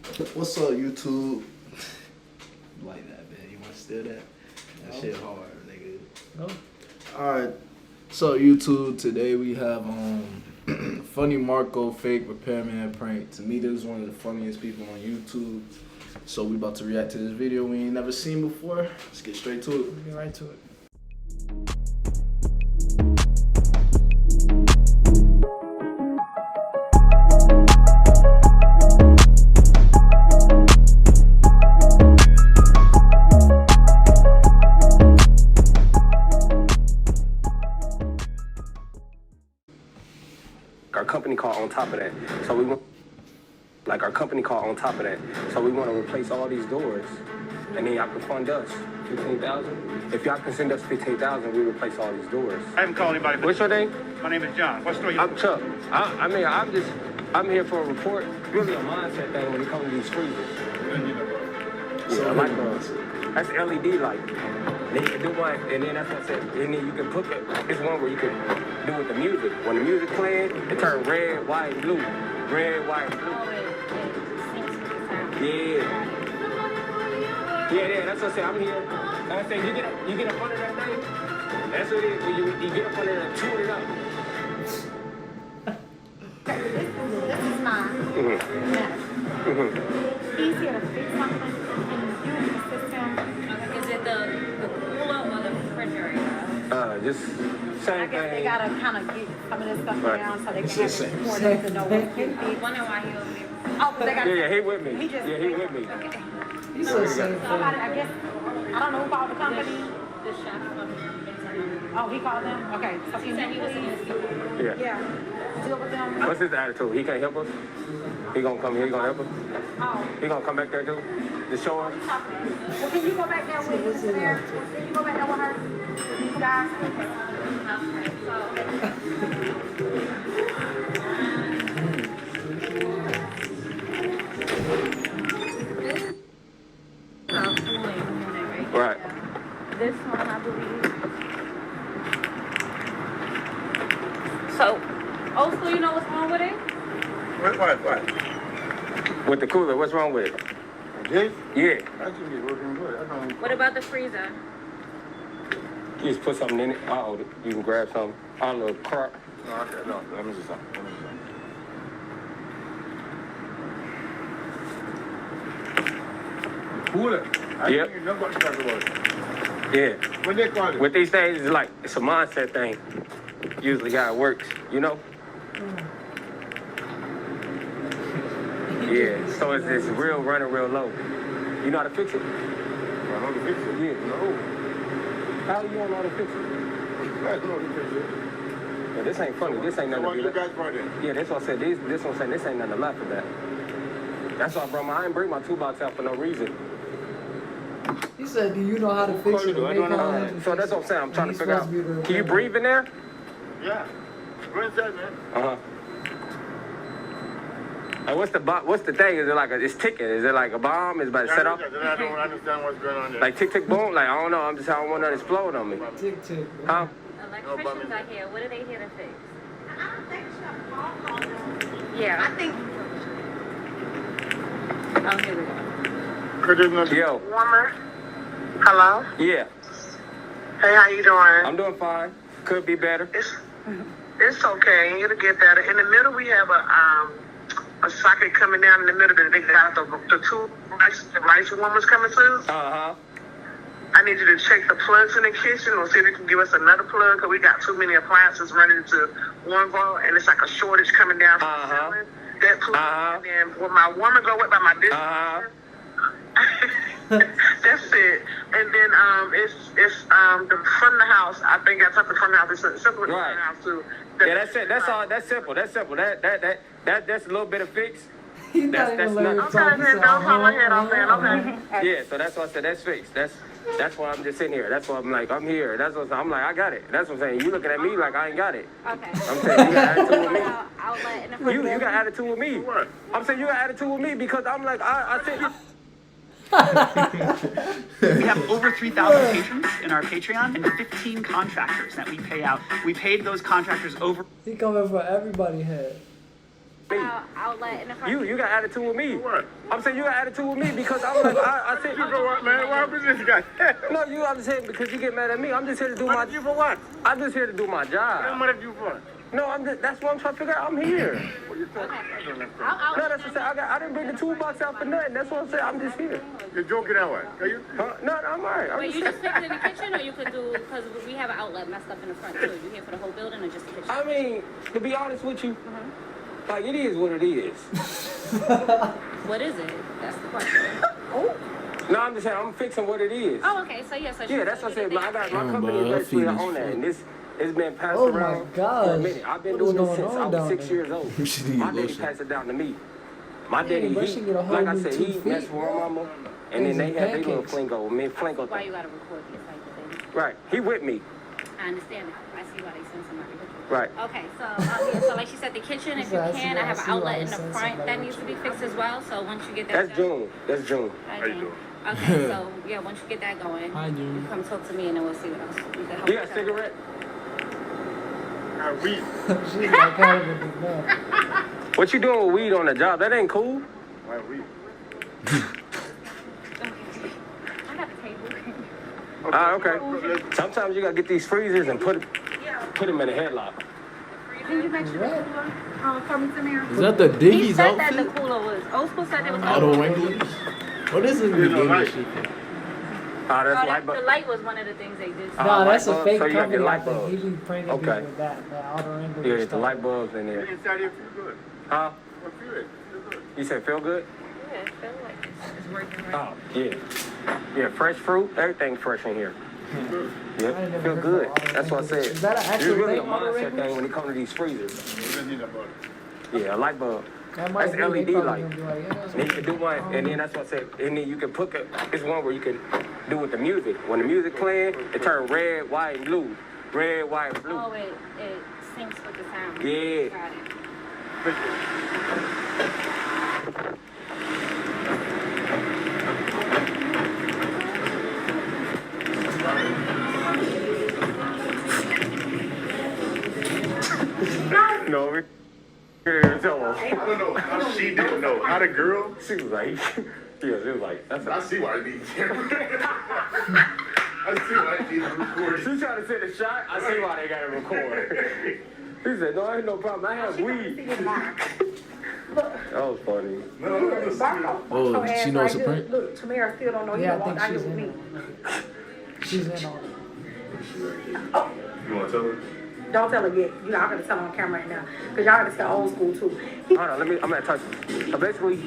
What's up, YouTube? Like that, man. You want to steal that? That shit hard, nigga. No. Alright. So, YouTube, today we have Funny Marco fake repairman prank. To me, this is one of the funniest people on YouTube. So, we about to react to this video we ain't never seen before. Let's get straight to it. Get right to it. Our company called on top of that. So we want, like our company called on top of that. So we want to replace all these doors, and then y'all can fund us $15,000. If y'all can send us $15,000, we replace all these doors. I haven't called anybody. What's your name? My name is John. What store you? I'm Chuck. I'm here for a report. Really a mindset thing when it comes to these freezers. So, Yeah, that's LED light. Then you can do one, and then that's what I said. And then you can put it's one where you can do with the music. When the music playing, it turns red, white, blue. Red, white, blue. Yeah. Yeah, that's what I said. I'm here. Like I said, you get up under that thing. That's what it is. When you get up under that, tune it up. This is mine. He's here to fix something in the system. Is it the cooler or the refrigerator? Just I same guess they thing. gotta kind of get some of this stuff Right. down so they It's can the have same. it more they can know what's getting fixed. Wondering why he over here. Oh, but they got Yeah, he with me. He just Yeah, he with me. Okay. He said same somebody, thing. I guess, I don't know who called the company. The chef from Benson. Oh, he called them? Okay. So He said he was in his Yeah. Yeah. Deal with them. What's his attitude? He can't help us? He gonna come here, he gonna help us? Oh. He gonna come back there too? To show us? Well, can you go back there with Mr. There? Can you go back there with her? You guys? Right. This one, I believe. So, old school, you know what's wrong with it? What? With the cooler, what's wrong with it? This? Yeah. Actually, it's working good. I don't. What about the freezer? You just put something in it. I'll hold it. You can grab something. Our little crop. No, okay, no. Let me see something. Cooler. I Yep. think nobody talk about it. Yeah. What they call it? With these things, it's like, it's a mindset thing. Usually how it works, you know? Yeah, so it's real running real low. You know how to fix it? I know the fix it. Yeah. No. How you don't know how to fix it? I know the fix it. Yeah, this ain't funny. This ain't So nothing what to be you like. guys brought in? Yeah, that's what I said. This one saying this ain't nothing to laugh at that. That's why, bro. I ain't bring my toolbox out for no reason. He said, do you know how to fix it? I don't know. So that's what I'm saying. I'm trying to He's figure out. supposed to be the Can you repairman. breathe in there? Yeah. Go inside, man. Uh-huh. And what's the thing? Is it like it's ticking? Is it like a bomb? Is it about to set off? I don't understand what's going on there. Like tick tick boom? Like I don't know. I don't want that to explode on me. Tick, tick. Huh? Electricians are here. What are they here to fix? I don't think so. Yeah. I think Oh, here we go. Cause there's nothing. Yo. Warmer. Hello. Yeah. Hey, how you doing? I'm doing fine. Could be better. It's okay. It'll get better. In the middle, we have a socket coming down in the middle that they got the two rice warmers coming through. Uh-huh. I need you to check the plugs in the kitchen or see if you can give us another plug because we got too many appliances running into one wall and it's like a shortage coming down from the ceiling. That plug, and then when my warmer go wet by my dishwasher. That's it. And then it's the front of the house. I think that's up the front of the house. It's simple with the front of the house too. Yeah, that's it. That's all. That's simple. That's simple. That's a little bit of fix. He's not That's even letting not- him talk. He Okay, said, don't hold my head off then. Okay. Yeah, so that's why I said that's fixed. That's why I'm just sitting here. That's why I'm like, I'm here. That's what I'm like, I got it. That's what I'm saying. You looking at me like I ain't got it. Okay. I'm saying you got attitude with me. Outlet in the front. You got attitude with me. What? I'm saying you got attitude with me because I'm like, I said you. We have over 3,000 patrons in our Patreon and 15 contractors that we pay out. We paid those contractors over. He coming for everybody head. Outlet in the front. You got attitude with me. What? I'm saying you got attitude with me because I'm like, I said, You know what, man? What happened to this guy? no, you understand because you get mad at me. I'm just here to do What my, did you for what? I'm just here to do my What job. did you for? No, that's what I'm trying to figure out. I'm here. What you talking? I don't know. No, that's what I'm saying. I didn't bring the toolbox out for nothing. That's what I'm saying. I'm just here. You're joking that way. Are you? Huh? No, I'm all right. I'm Wait, just you just fix it in the kitchen, or you could do, because we have an outlet messed up in the front too. You here for the whole building or just the kitchen? I mean, to be honest with you, like it is what it is. What is it? That's the question. No, I'm just saying I'm fixing what it is. Oh, okay. So yeah, Yeah, that's what I said. I got my Oh, company boy, is basically I feel on that, this and it's been passed Oh, my around for a gosh. minute. I've been What is doing this going since I on was down 6 there? years old. You should need My daddy lotion. passed it down to me. My Hey, daddy, bro, she get a whole like I new said, 2 he feet. messed with my mama, and then they Crazy had their little pancakes. flingo. Me and flingo why thing. you gotta record this type of thing. Right, he with me. I understand it. I see why they send somebody with you. Right. Okay, so yeah, so like she said, the kitchen, if you I see can, why- I have I an see why outlet they in the send front somebody that with needs to you. be fixed as well. So once you get that That's done, June. That's June. Hi, How you June. doing? Okay, so yeah, once you get that going, Hi, June. you come talk to me and then we'll see what else we can help You got a with. cigarette? Weed. She's like kind of a big man. What you doing with weed on the job? That ain't cool. Why weed? I got a table. Ah, okay. Sometimes you gotta get these freezers and put them in a headlock. Can you make sure that for me, Samir? Is that the He Diggy's said that the outfit? cooler was. Old school said it was. Auto Wranglers? What is this beginning light. shit? Ah, Oh, that's light that, the bulb. light was one of the things they did. Ah, No, light that's a bulb, fake so you gotta get company. I light think bulbs. he be pranking Okay. people with that outer English Yeah, get the stuff. light bulbs in there. Inside here feel good. Huh? What feel it? Feel good. You said feel good? Yeah, it felt like it's working right. Oh, yeah. Yeah, fresh fruit, everything fresh in here. I ain't Yep, never feel heard good. of Auto That's what I Wranglers. said. Is that an It's actual really a thing, Auto mindset Wranglers? thing when it comes to these freezers. You don't need about it. Yeah, a light bulb. That might That's be, they LED probably light. gonna be like, yeah, that's And you can do one, and then that's what I said. And then you can put it's one where you can do with the music. When the music playing, it turn red, white, and blue. Red, white, and blue. Oh, it syncs with the sound. Yeah. Got it. No, we can't tell her. I don't know how she didn't know. How the girl? She was like, yeah, she was like, that's I a. see why I need camera. I see why I need to record. She trying to send a shot. I see why they got to record. He said, no, ain't no problem. I have weed. That was funny. Oh, she knows it's a prank? Look, Tamara still don't know you Yeah, don't I walk out think here she's with in me. on it. She's in on it. You want to tell her? Don't tell her yet. You know, I'm gonna tell her on camera right now. Cause y'all gotta stay old school too. Hold on, I'm gonna touch it. So basically,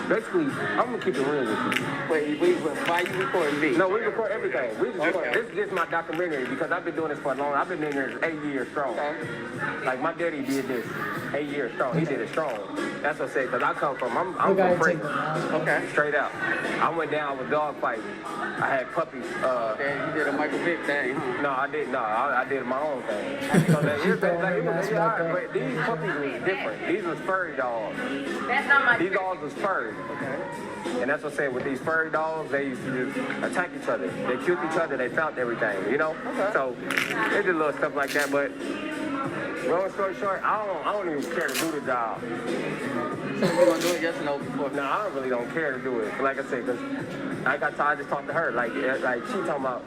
I'm gonna keep it real with you. Wait, why you recording me? No, we record everything. We just record. This is just my documentary because I've been doing this for a long. I've been in here 8 years strong. Like my daddy did this 8 years strong. He did it strong. That's what I said. Cause I come from. I'm You gotta from take Franklin. the mask. Okay. Straight out. I went down with dog fighting. I had puppies. Okay, you did a Michael Vick thing, huh? No, I didn't. No, I did my own thing. So that, it was yeah, but these puppies was different. These was furry dogs. That's not my. These dogs was furry. And that's what I'm saying. With these furry dogs, they used to just attack each other. They killed each other. They found everything, you know? So they did little stuff like that. But long story short, I don't even care to do the job. So you gonna do it yes or no before? No, I really don't care to do it. Like I said, because I got tired. I just talked to her. Like she talking about.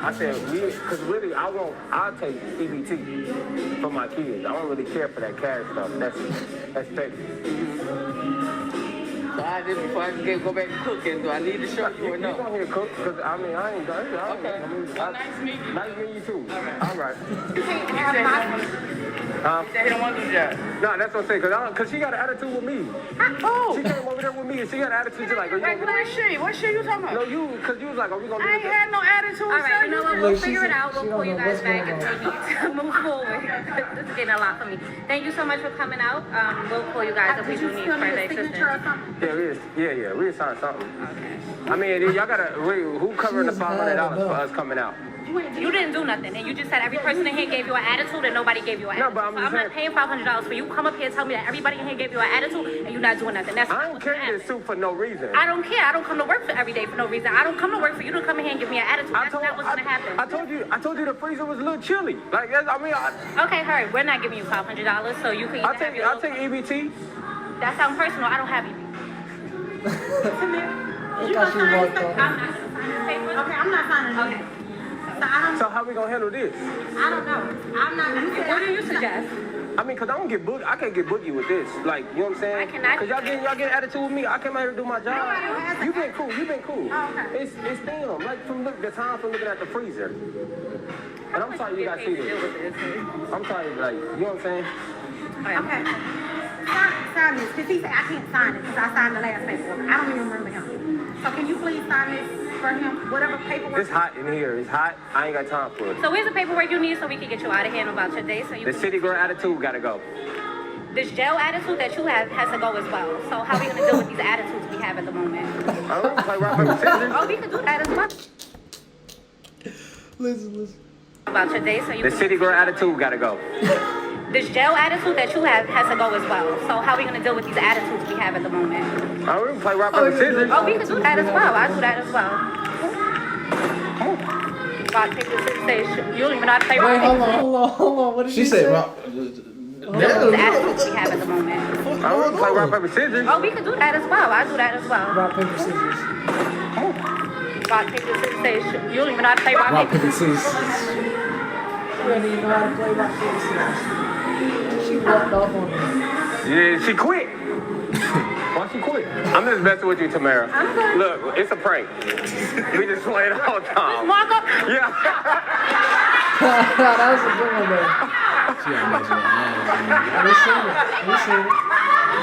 I said because really I'll take EBT for my kids. I don't really care for that cash stuff. That's petty. So I did before I can go back to cooking. Do I need to show you or You no? don't hear cook because I mean I ain't done it. Okay. Well, nice meeting you. Nice meeting you too. All right. You can't have my. Huh? He said he don't want to do that. No, that's what I'm saying. Cause she got an attitude with me. Oh, She came over there with me and she got an attitude. She's like, are you wait, gonna where's she? What she you talking No, about? cause you was like, are we gonna do I ain't this? had no attitude. All right, you know what? We'll Look, figure it out. she We'll pull don't you know guys what's back going if we need to move forward. This is getting a lot for me. Thank you so much for coming out. We'll call you guys if we Did do you need still need further a signature or assistance. something? Yeah, we assigned something. Okay. I mean, y'all gotta, who covering the $500 for us coming out? You didn't do nothing, and you just said every person in here gave you an attitude and nobody gave you an attitude. but I'm so just I'm not paying $500 for you. Come up here and tell me that everybody in here gave you an attitude and you're not doing nothing. That's I don't carry this suit for no reason. I don't care. I don't come to work for every day for no reason. I don't come to work for you to come in here and give me an attitude. That's not what's gonna happen. I told you the freezer was a little chilly. Like, Okay, hurry. We're not giving you $500, so you can. I'll take EBT. That sounds personal. I don't have EBT. Look how she walked off. I'm not gonna sign this paper. Okay, I'm not signing it. Okay. So how we gonna handle this? I don't know. I'm not gonna say. What do you suggest? I mean, cause I don't get boogie. I can't get boogie with this. Like, you know what I'm saying? I cannot. Cause y'all get attitude with me. I came out here to do my job. No, You been cool. Oh, okay. It's them. Like from the time from looking at the freezer. And I'm sorry you guys see this. I'm sorry, like, you know what I'm saying? Okay. Sign this, because he said I can't sign it because I signed the last paperwork. I don't even remember him. So can you please sign this for him? Whatever paperwork. It's hot in here. It's hot. I ain't got time for it. So where's the paperwork you need so we can get you out of here about your day? So you The city girl attitude gotta go. this jail attitude that you have has to go as well. So how are we gonna deal with these attitudes we have at the moment? I don't play rock, paper, scissors. Oh, we can do that as well. Listen. About your day, so you The city girl attitude gotta go. this jail attitude that you have has to go as well. So how are we gonna deal with these attitudes we have at the moment? I don't play rock, paper, scissors. Oh, we can do that as well. I do that as well. Rock, paper, scissors, say you don't even know how to play rock, Wait, paper, hold on. What did She you said, say? rock. the attitudes we have at the moment. I don't play rock, paper, scissors. Oh, we can do that as well. I do that as well. Rock, paper, scissors. Rock, paper, scissors, say you don't even know how to play rock, Rock, paper. paper, scissors. She didn't even know how to play rock, paper, scissors. She walked off on me. Yeah, she quit. Why she quit? I'm just messing with you, Tamara. Look, it's a prank. We just play it all the time. Marco, Yeah. That was a good one, though. She got messed with her ass, We seen it.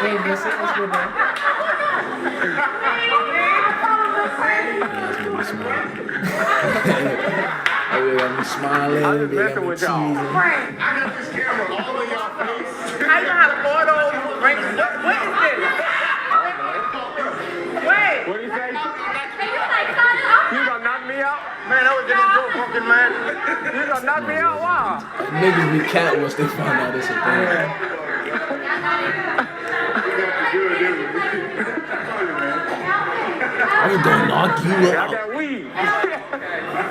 We ain't miss it. That's good, though. man. Got me smiling. I'm just they got messing me with y'all. teasing. I got this camera all in y'all face. How you gonna have photos? What is this? Wait. What do you say? you like You gonna knock me out? Man, I was getting so fucking mad. You gonna knock me out? Why? Niggas be cat once they find out it's a thing. I'm gonna knock you I out. got weed.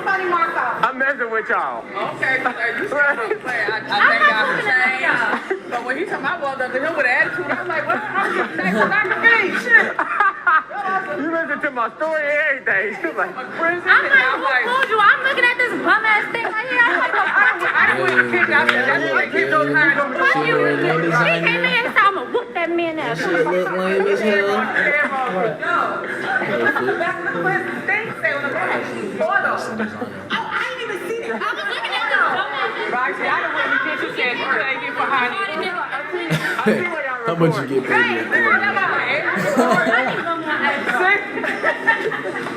Funny Marco. I'm messing with y'all. Okay, you said I'm playing. I think y'all can change. But when he told me I walked up to him with an attitude, I was like, what? I'm getting next to Dr. B. Shit. You listen to my story and everything. You like, Prison. I'm and like, I'm who like, fooled you? I'm looking at this bum ass thing right here. I'm like, I didn't want to kick out there. That's why I keep those kinds of what you? wearing no He designer. came in and said, I'm gonna whoop that man ass. Shit look lame as hell. Back in the prison, they say on the back, photos. Oh, I didn't even see that. I was looking at this bum ass thing. Roxy, I don't want to get you said, you can't get behind you. How much you get paid?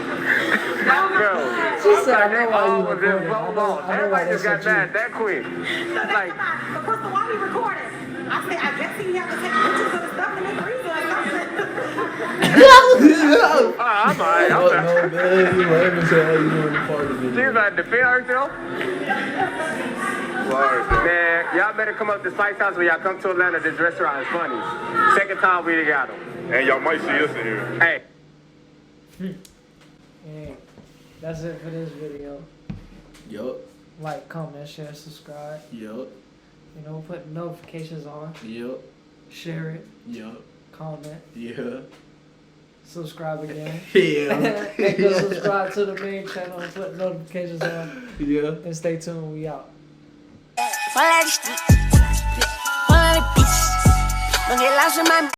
Bro, She said, I know why you all of this recording. blow balls. I know why Everybody they just got said mad you. that quick. But Like, Crystal, why we recording? I said, I guess he have to take pictures of the stuff in the freezer or something. I'm alright. Oh, no, man. You lame as hell. You doing the party She was video. like, defend herself? Man, y'all better come up to Spice House when y'all come to Atlanta. This restaurant is funny. Second time we got them. And y'all might see us in here. Hey. Hey, that's it for this video. Yup. Like, comment, share, subscribe. Yup. You know, put notifications on. Yup. Share it. Yup. Comment. Yeah. Subscribe again. Yeah. And go subscribe to the main channel and put notifications on. Yeah. And stay tuned. We out. Fuera de street, fuera de bitch. No get lost in my